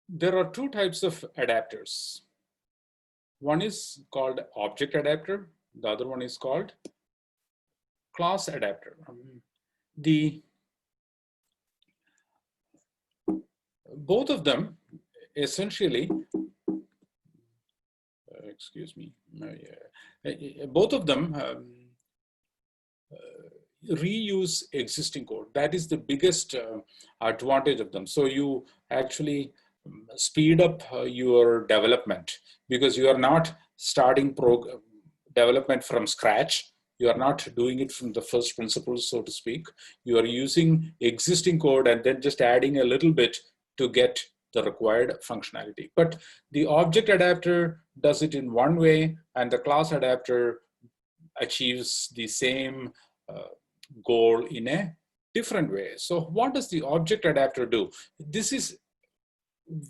There are two types of adapters. One is called object adapter. The other one is called class adapter. The both of them essentially, excuse me, both of them reuse existing code. That is the biggest advantage of them. So you actually speed up your development because you are not starting development from scratch. You are not doing it from the first principles, so to speak. You are using existing code and then just adding a little bit to get the required functionality. But the object adapter does it in one way, and the class adapter achieves the same goal in a different way. So what does the object adapter do? This is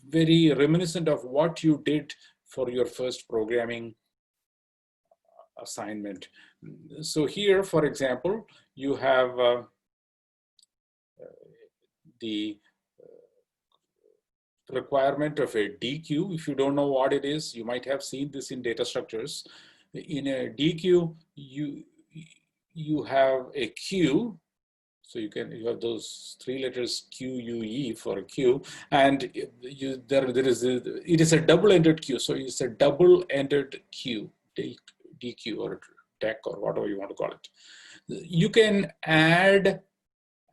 very reminiscent of what you did for your first programming assignment. So here, for example, you have the requirement of a DQ. If you don't know what it is, you might have seen this in data structures. In a DQ, you have a queue. So you have those three letters QUE for a queue, and it is a double-ended queue. So it's a double-ended queue, DQ or deck or whatever you want to call it. You can add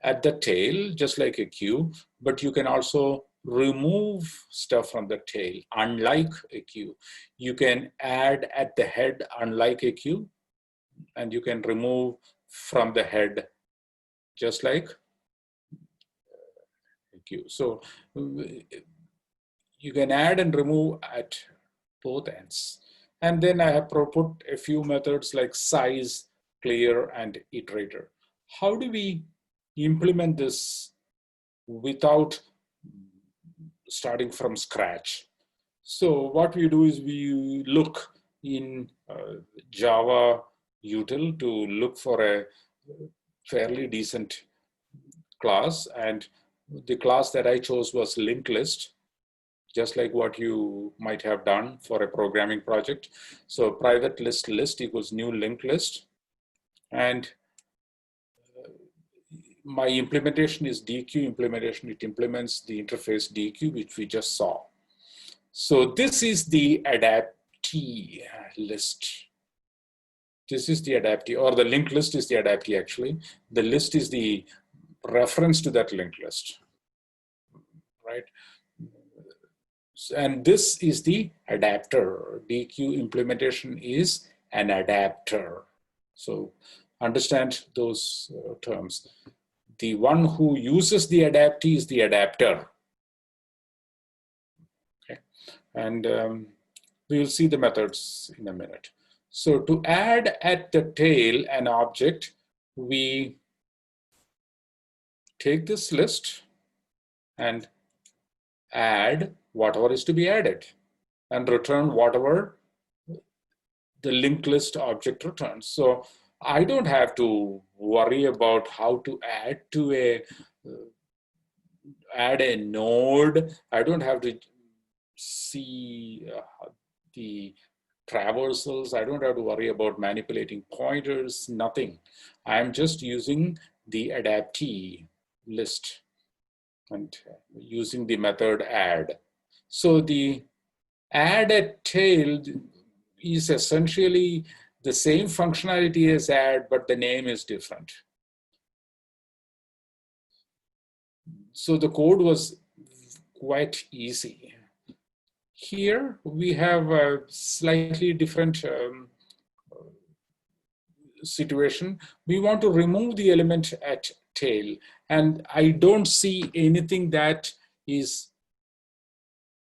at the tail just like a queue, but you can also remove stuff from the tail, unlike a queue. You can add at the head, unlike a queue, and you can remove from the head just like a queue. So you can add and remove at both ends. And then I have put a few methods like size, clear, and iterator. How do we implement this without starting from scratch? So what we do is we look in Java util to look for a fairly decent class, and the class that I chose was linked list, just like what you might have done for a programming project. So private list equals new linked list, and my implementation is DQ implementation. It implements the interface DQ, which we just saw. So this is the adaptee list. This is the adaptee, or the linked list is the adaptee actually. The list is the reference to that linked list, right? And this is the adapter. DQ implementation is an adapter. So understand those terms. The one who uses the adaptee is the adapter. Okay, and we will see the methods in a minute. So to add at the tail an object, we take this list and add whatever is to be added and return whatever the linked list object returns. So I don't have to worry about how to add to add a node. I don't have to see the traversals. I don't have to worry about manipulating pointers, nothing. I'm just using the adaptee list and using the method add. So the add at tail is essentially the same functionality as add, but the name is different. So the code was quite easy. Here we have a slightly different situation. We want to remove the element at tail, and I don't see anything that is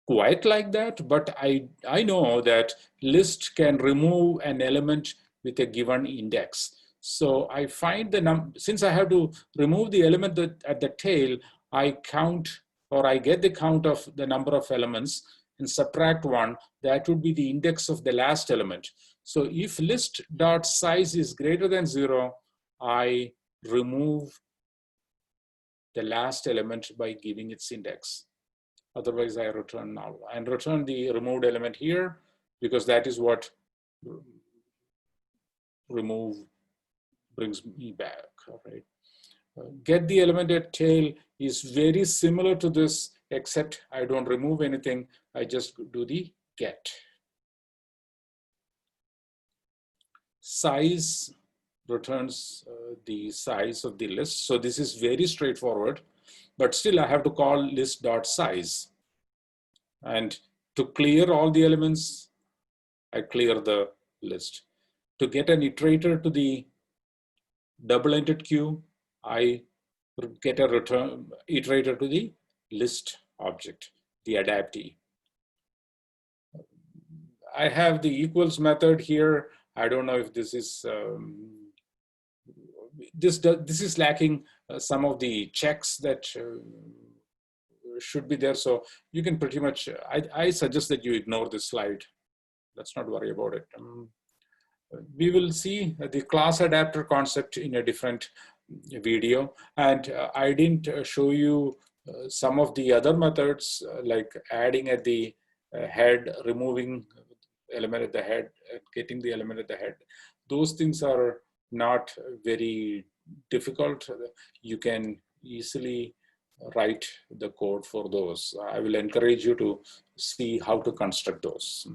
quite like that, but I know that list can remove an element with a given index. So I find since I have to remove the element at the tail, I count, or I get the count of the number of elements and subtract one. That would be the index of the last element. So if list.size is greater than 0, I remove the last element by giving its index. Otherwise, I return null and return the removed element here because that is what remove brings me back. All right. Get the element at tail is very similar to this, except I don't remove anything. I just do the get. Size returns the size of the list. So this is very straightforward, but still I have to call list.size. And to clear all the elements, I clear the list. To get an iterator to the double-ended queue, I get a return iterator to the list object, the adaptee. I have the equals method here. I don't know if this is this is lacking some of the checks that should be there. So you can pretty much, I suggest that you ignore this slide. Let's not worry about it. We will see the class adapter concept in a different video. And I didn't show you some of the other methods like adding at the head, removing element at the head, getting the element at the head. Those things are not very difficult. You can easily write the code for those. I will encourage you to see how to construct those.